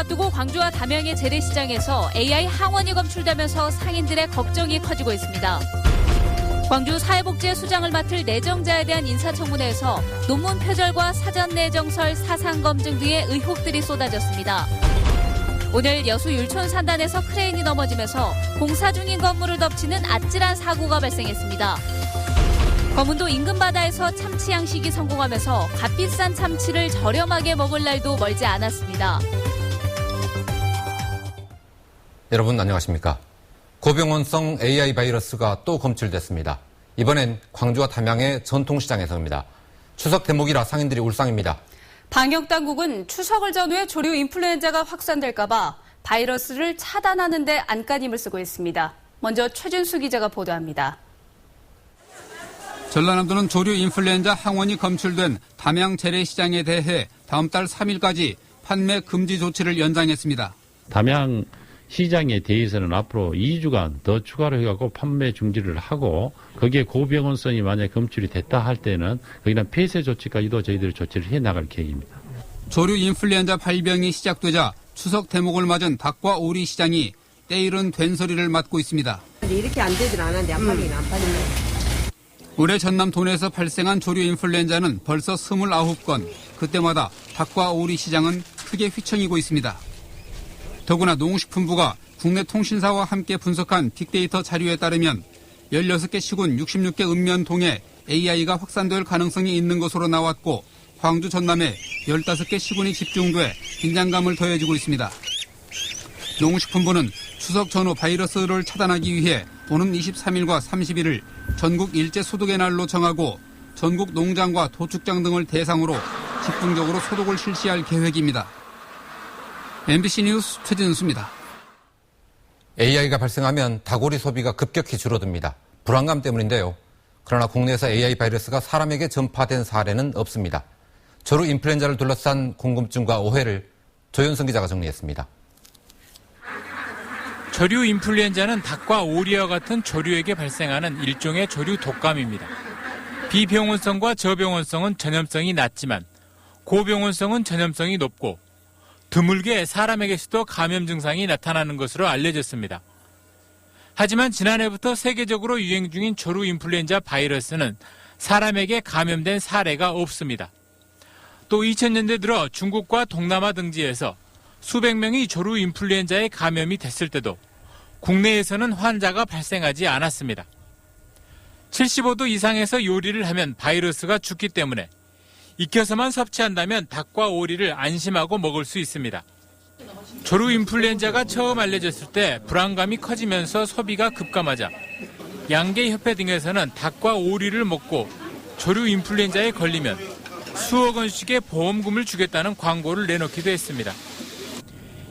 앞두고 광주와 담양의 재래시장에서 AI 항원이 검출되면서 상인들의 걱정이 커지고 있습니다. 광주 사회복지수장을 맡을 내정자에 대한 인사청문회에서 논문 표절과 사전 내정설 사상 검증 등의 의혹들이 쏟아졌습니다. 오늘 여수 율촌 산단에서 크레인이 넘어지면서 공사 중인 건물을 덮치는 아찔한 사고가 발생했습니다. 검은도 인근 바다에서 참치 양식이 성공하면서 값비싼 참치를 저렴하게 먹을 날도 멀지 않았습니다. 여러분 안녕하십니까? 고병원성 AI 바이러스가 또 검출됐습니다. 이번엔 광주와 담양의 전통시장에서입니다. 추석 대목이라 상인들이 울상입니다. 방역당국은 추석을 전후해 조류 인플루엔자가 확산될까 봐 바이러스를 차단하는 데 안간힘을 쓰고 있습니다. 먼저 최준수 기자가 보도합니다. 전라남도는 조류 인플루엔자 항원이 검출된 담양 재래시장에 대해 다음 달 3일까지 판매 금지 조치를 연장했습니다. 담양 시장에 대해서는 앞으로 2주간 더 추가로 해갖고 판매 중지를 하고 거기에 고병원성이 만약 검출이 됐다 할 때는 거기는 폐쇄 조치까지도 저희들이 조치를 해나갈 계획입니다. 조류 인플루엔자 발병이 시작되자 추석 대목을 맞은 닭과 오리 시장이 때이른 된소리를 맞고 있습니다. 이렇게 안 되진 않았는데 안 팔리긴 안 팔리네. 올해 전남 도내에서 발생한 조류 인플루엔자는 벌써 29건. 그때마다 닭과 오리 시장은 크게 휘청이고 있습니다. 더구나 농식품부가 국내 통신사와 함께 분석한 빅데이터 자료에 따르면 16개 시군 66개 읍면동에 AI가 확산될 가능성이 있는 것으로 나왔고 광주 전남에 15개 시군이 집중돼 긴장감을 더해주고 있습니다. 농식품부는 추석 전후 바이러스를 차단하기 위해 오는 23일과 31일 전국 일제 소독의 날로 정하고 전국 농장과 도축장 등을 대상으로 집중적으로 소독을 실시할 계획입니다. MBC 뉴스 최진수입니다. AI가 발생하면 닭오리 소비가 급격히 줄어듭니다. 불안감 때문인데요. 그러나 국내에서 AI 바이러스가 사람에게 전파된 사례는 없습니다. 조류 인플루엔자를 둘러싼 궁금증과 오해를 조현성 기자가 정리했습니다. 조류 인플루엔자는 닭과 오리와 같은 조류에게 발생하는 일종의 조류 독감입니다. 비병원성과 저병원성은 전염성이 낮지만 고병원성은 전염성이 높고 드물게 사람에게서도 감염 증상이 나타나는 것으로 알려졌습니다. 하지만 지난해부터 세계적으로 유행 중인 조류 인플루엔자 바이러스는 사람에게 감염된 사례가 없습니다. 또 2000년대 들어 중국과 동남아 등지에서 수백 명이 조류 인플루엔자에 감염이 됐을 때도 국내에서는 환자가 발생하지 않았습니다. 75도 이상에서 요리를 하면 바이러스가 죽기 때문에 익혀서만 섭취한다면 닭과 오리를 안심하고 먹을 수 있습니다. 조류 인플루엔자가 처음 알려졌을 때 불안감이 커지면서 소비가 급감하자 양계협회 등에서는 닭과 오리를 먹고 조류 인플루엔자에 걸리면 수억 원씩의 보험금을 주겠다는 광고를 내놓기도 했습니다.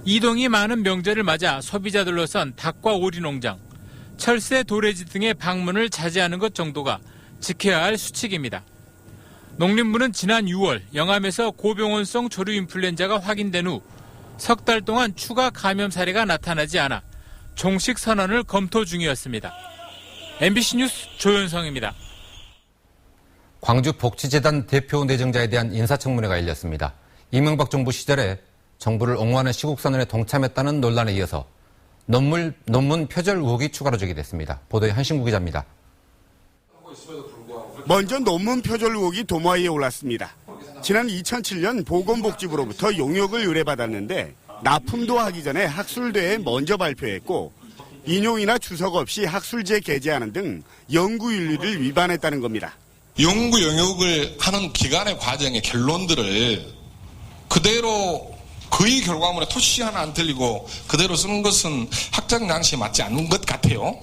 이동이 많은 명절을 맞아 소비자들로선 닭과 오리 농장, 철새, 도래지 등의 방문을 자제하는 것 정도가 지켜야 할 수칙입니다. 농림부는 지난 6월 영암에서 고병원성 조류 인플루엔자가 확인된 후 석 달 동안 추가 감염 사례가 나타나지 않아 종식 선언을 검토 중이었습니다. MBC 뉴스 조현성입니다. 광주복지재단 대표 내정자에 대한 인사청문회가 열렸습니다. 이명박 정부 시절에 정부를 옹호하는 시국선언에 동참했다는 논란에 이어서 논문 표절 의혹이 추가로 제기됐습니다. 보도에 한신구 기자입니다. 먼저 논문 표절 의혹이 도마 위에 올랐습니다. 지난 2007년 보건복지부로부터 용역을 의뢰받았는데 납품도 하기 전에 학술대에 먼저 발표했고 인용이나 주석 없이 학술지에 게재하는 등 연구윤리를 위반했다는 겁니다. 연구 용역을 하는 기간의 과정의 결론들을 그대로 거의 결과물에 토시 하나 안 틀리고 그대로 쓰는 것은 학적 양식에 맞지 않는 것 같아요.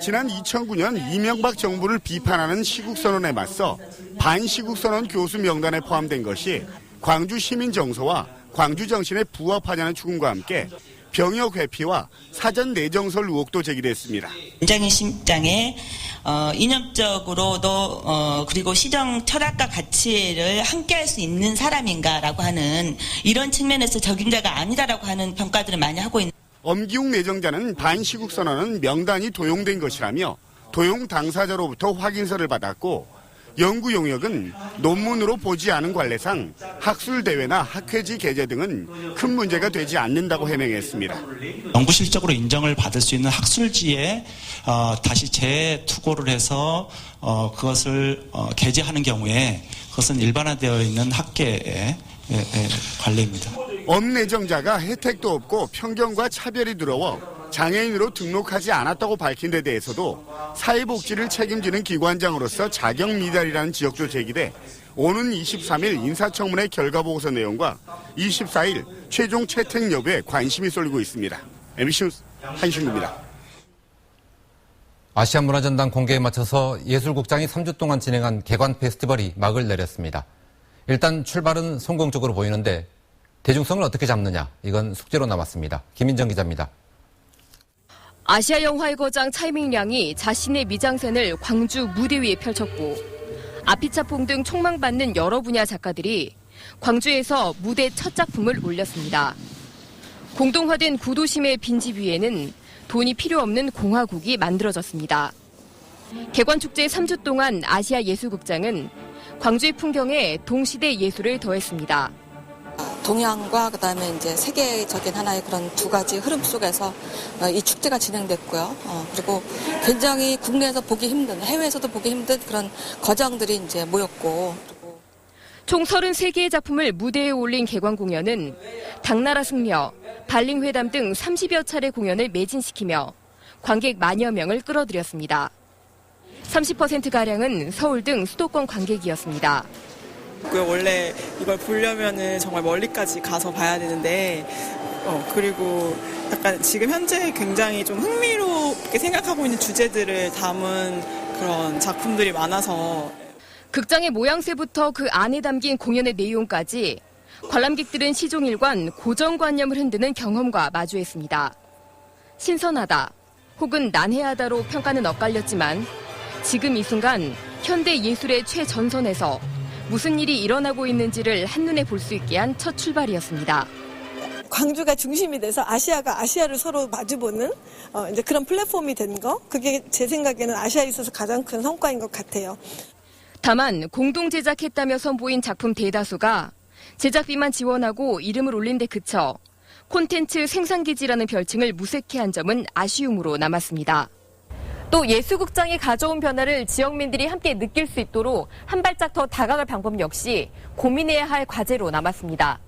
지난 2009년 이명박 정부를 비판하는 시국선언에 맞서 반시국선언 교수 명단에 포함된 것이 광주 시민정서와 광주정신에 부합하냐는 추궁과 함께 병역 회피와 사전 내정설 의혹도 제기됐습니다. 굉장히 심장에 이념적으로도 그리고 시정 철학과 가치를 함께할 수 있는 사람인가라고 하는 이런 측면에서 적임자가 아니다라고 하는 평가들을 많이 하고 있는. 엄기웅 내정자는 반시국선언은 명단이 도용된 것이라며 도용 당사자로부터 확인서를 받았고 연구 용역은 논문으로 보지 않은 관례상 학술대회나 학회지 게재 등은 큰 문제가 되지 않는다고 해명했습니다. 연구 실적으로 인정을 받을 수 있는 학술지에 다시 재투고를 해서 그것을 게재하는 경우에 그것은 일반화되어 있는 학계의 관례입니다. 엄내정자가 혜택도 없고 편견과 차별이 두려워 장애인으로 등록하지 않았다고 밝힌 데 대해서도 사회복지를 책임지는 기관장으로서 자격 미달이라는 지적도 제기돼 오는 23일 인사청문회 결과보고서 내용과 24일 최종 채택 여부에 관심이 쏠리고 있습니다. MBC 뉴스 한신구입니다. 아시아문화전당 공개에 맞춰서 예술국장이 3주 동안 진행한 개관 페스티벌이 막을 내렸습니다. 일단 출발은 성공적으로 보이는데 대중성을 어떻게 잡느냐, 이건 숙제로 남았습니다. 김인정 기자입니다. 아시아 영화의 거장 차이밍량이 자신의 미장센을 광주 무대 위에 펼쳤고 아피차퐁 등 촉망받는 여러 분야 작가들이 광주에서 무대 첫 작품을 올렸습니다. 공동화된 구도심의 빈집 위에는 돈이 필요 없는 공화국이 만들어졌습니다. 개관축제 3주 동안 아시아 예술국장은 광주의 풍경에 동시대 예술을 더했습니다. 동양과 그다음에 이제 세계적인 하나의 그런 두 가지 흐름 속에서 이 축제가 진행됐고요. 그리고 굉장히 국내에서 보기 힘든, 해외에서도 보기 힘든 그런 거장들이 이제 모였고. 총 33개의 작품을 무대에 올린 개관 공연은 당나라 승려, 발링 회담 등 30여 차례 공연을 매진시키며 관객 만여 명을 끌어들였습니다. 30%가량은 서울 등 수도권 관객이었습니다. 원래 이걸 보려면은 정말 멀리까지 가서 봐야 되는데, 그리고 약간 지금 현재 굉장히 좀 흥미롭게 생각하고 있는 주제들을 담은 그런 작품들이 많아서. 극장의 모양새부터 그 안에 담긴 공연의 내용까지 관람객들은 시종일관 고정관념을 흔드는 경험과 마주했습니다. 신선하다 혹은 난해하다로 평가는 엇갈렸지만 지금 이 순간 현대 예술의 최전선에서 무슨 일이 일어나고 있는지를 한눈에 볼 수 있게 한 첫 출발이었습니다. 광주가 중심이 돼서 아시아가 아시아를 서로 마주보는 이제 그런 플랫폼이 된 거, 그게 제 생각에는 아시아에 있어서 가장 큰 성과인 것 같아요. 다만 공동 제작했다며 선보인 작품 대다수가 제작비만 지원하고 이름을 올린 데 그쳐 콘텐츠 생산기지라는 별칭을 무색해한 점은 아쉬움으로 남았습니다. 또 예술국장이 가져온 변화를 지역민들이 함께 느낄 수 있도록 한 발짝 더 다가갈 방법 역시 고민해야 할 과제로 남았습니다.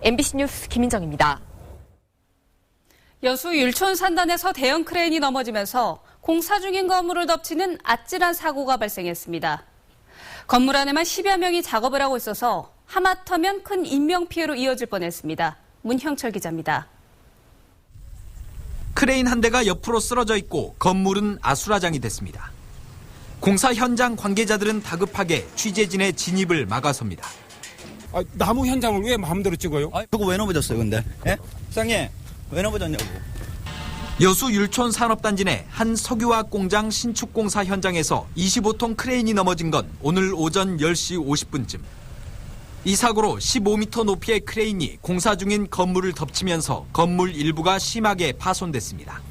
MBC 뉴스 김인정입니다. 여수 율촌 산단에서 대형 크레인이 넘어지면서 공사 중인 건물을 덮치는 아찔한 사고가 발생했습니다. 건물 안에만 10여 명이 작업을 하고 있어서 하마터면 큰 인명피해로 이어질 뻔했습니다. 문형철 기자입니다. 크레인 한 대가 옆으로 쓰러져 있고 건물은 아수라장이 됐습니다. 공사 현장 관계자들은 다급하게 취재진의 진입을 막아섭니다. 나무 현장을 왜 마음대로 찍어요? 그거 왜 넘어졌어요, 근데? 예? 사장님, 왜 넘어졌냐고. 여수 율촌 산업단지 내 한 석유화학 공장 신축 공사 현장에서 25톤 크레인이 넘어진 건 오늘 오전 10시 50분쯤. 이 사고로 15m 높이의 크레인이 공사 중인 건물을 덮치면서 건물 일부가 심하게 파손됐습니다.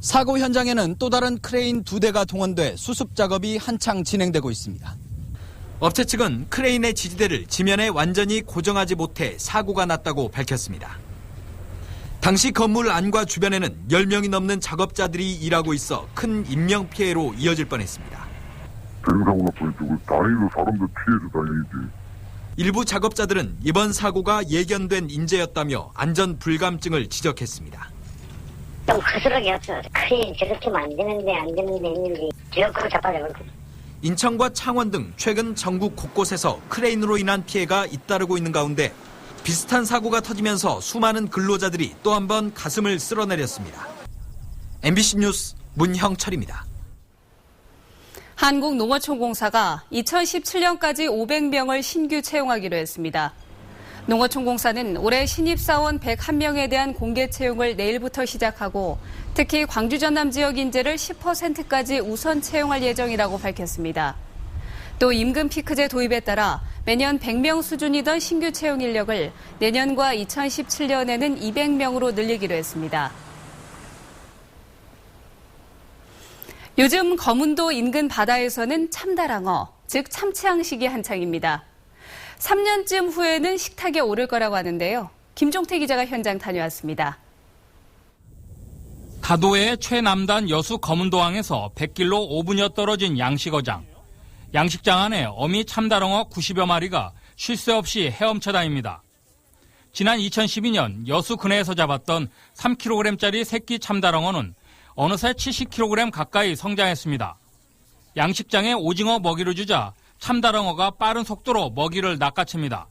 사고 현장에는 또 다른 크레인 2대가 동원돼 수습 작업이 한창 진행되고 있습니다. 업체 측은 크레인의 지지대를 지면에 완전히 고정하지 못해 사고가 났다고 밝혔습니다. 당시 건물 안과 주변에는 10명이 넘는 작업자들이 일하고 있어 큰 인명피해로 이어질 뻔했습니다. 대형사고 났으니까 다행히도 사람들 피해도 다행이지. 일부 작업자들은 이번 사고가 예견된 인재였다며 안전 불감증을 지적했습니다. 좀 거스르게 했어. 크레인 저렇게 안 되는데 했는지 기어코 잡아내거든. 인천과 창원 등 최근 전국 곳곳에서 크레인으로 인한 피해가 잇따르고 있는 가운데 비슷한 사고가 터지면서 수많은 근로자들이 또 한 번 가슴을 쓸어내렸습니다. MBC 뉴스 문형철입니다. 한국농어촌공사가 2017년까지 500명을 신규 채용하기로 했습니다. 농어촌공사는 올해 신입사원 101명에 대한 공개 채용을 내일부터 시작하고 특히 광주 전남 지역 인재를 10%까지 우선 채용할 예정이라고 밝혔습니다. 또 임금 피크제 도입에 따라 매년 100명 수준이던 신규 채용 인력을 내년과 2017년에는 200명으로 늘리기로 했습니다. 요즘 거문도 인근 바다에서는 참다랑어, 즉 참치 양식이 한창입니다. 3년쯤 후에는 식탁에 오를 거라고 하는데요. 김종태 기자가 현장 다녀왔습니다. 다도해의 최남단 여수 검은도항에서 100길로 5분여 떨어진 양식어장. 양식장 안에 어미 참다랑어 90여 마리가 쉴 새 없이 헤엄쳐 다닙니다. 지난 2012년 여수 근해에서 잡았던 3kg짜리 새끼 참다랑어는 어느새 70kg 가까이 성장했습니다. 양식장에 오징어 먹이를 주자 참다랑어가 빠른 속도로 먹이를 낚아챕니다.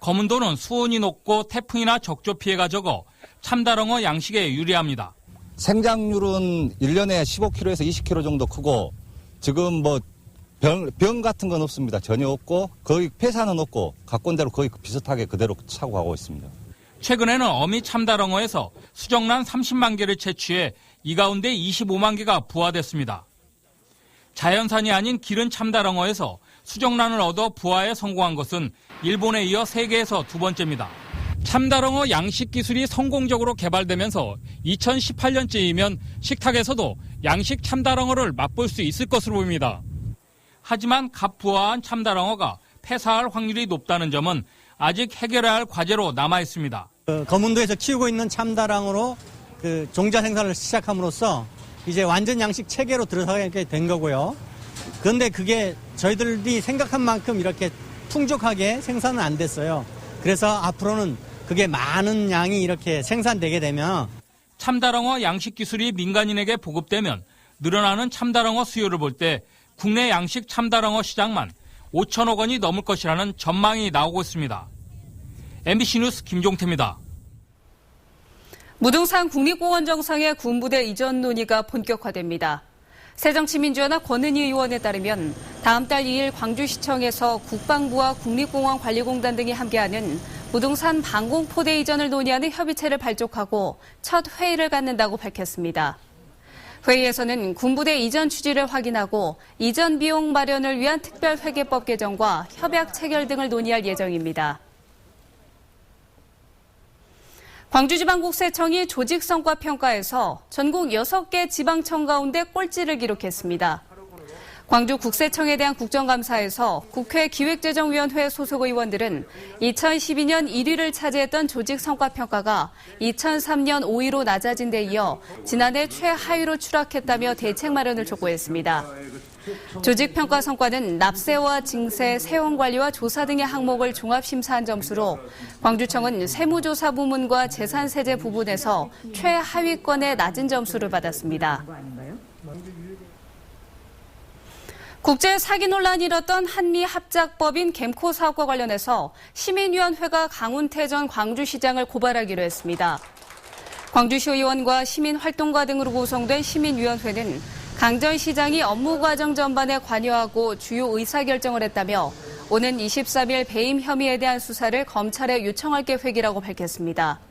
검은도는 수온이 높고 태풍이나 적조 피해가 적어 참다랑어 양식에 유리합니다. 생장률은 1년에 15kg에서 20kg 정도 크고 지금 병 같은 건 없습니다. 전혀 없고 거의 폐사는 없고 갖고 온 대로 거의 비슷하게 그대로 차고 가고 있습니다. 최근에는 어미 참다랑어에서 수정란 30만 개를 채취해 이 가운데 25만 개가 부화됐습니다. 자연산이 아닌 기른 참다랑어에서 수정란을 얻어 부화에 성공한 것은 일본에 이어 세계에서 두 번째입니다. 참다랑어 양식 기술이 성공적으로 개발되면서 2018년쯤이면 식탁에서도 양식 참다랑어를 맛볼 수 있을 것으로 보입니다. 하지만 갑부화한 참다랑어가 폐사할 확률이 높다는 점은 아직 해결해야 할 과제로 남아 있습니다. 검은도에서 키우고 있는 참다랑어로 종자 생산을 시작함으로써 이제 완전 양식 체계로 들어서게 된 거고요. 그런데 그게 저희들이 생각한 만큼 이렇게 풍족하게 생산은 안 됐어요. 그래서 앞으로는 그게 많은 양이 이렇게 생산되게 되면 참다랑어 양식 기술이 민간인에게 보급되면 늘어나는 참다랑어 수요를 볼 때 국내 양식 참다랑어 시장만 5천억 원이 넘을 것이라는 전망이 나오고 있습니다. MBC 뉴스 김종태입니다. 무등산 국립공원 정상의 군부대 이전 논의가 본격화됩니다. 새정치민주연합 권은희 의원에 따르면 다음 달 2일 광주시청에서 국방부와 국립공원관리공단 등이 함께하는 무등산 방공포대 이전을 논의하는 협의체를 발족하고 첫 회의를 갖는다고 밝혔습니다. 회의에서는 군부대 이전 취지를 확인하고 이전 비용 마련을 위한 특별회계법 개정과 협약 체결 등을 논의할 예정입니다. 광주지방국세청이 조직성과평가에서 전국 6개 지방청 가운데 꼴찌를 기록했습니다. 광주국세청에 대한 국정감사에서 국회 기획재정위원회 소속 의원들은 2012년 1위를 차지했던 조직성과평가가 2003년 5위로 낮아진 데 이어 지난해 최하위로 추락했다며 대책 마련을 촉구했습니다. 조직평가 성과는 납세와 징세, 세원관리와 조사 등의 항목을 종합심사한 점수로 광주청은 세무조사 부문과 재산세제 부분에서 최하위권의 낮은 점수를 받았습니다. 국제 사기 논란이 일었던 한미 합작법인 겜코 사업과 관련해서 시민위원회가 강훈태 전 광주시장을 고발하기로 했습니다. 광주시 의원과 시민활동가 등으로 구성된 시민위원회는 강 전 시장이 업무 과정 전반에 관여하고 주요 의사결정을 했다며 오는 23일 배임 혐의에 대한 수사를 검찰에 요청할 계획이라고 밝혔습니다.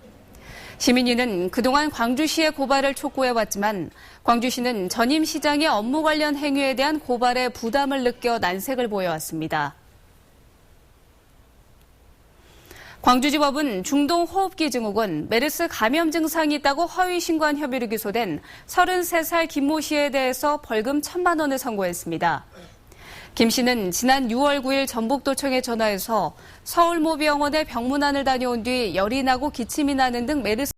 시민위는 그동안 광주시의 고발을 촉구해왔지만 광주시는 전임 시장의 업무 관련 행위에 대한 고발에 부담을 느껴 난색을 보여왔습니다. 광주지법은 중동호흡기 증후군, 메르스 감염 증상이 있다고 허위 신고한 혐의로 기소된 33살 김모 씨에 대해서 벌금 1,000만 원을 선고했습니다. 김 씨는 지난 6월 9일 전북도청에 전화해서 서울모병원에 병문안을 다녀온 뒤 열이 나고 기침이 나는 등 메르스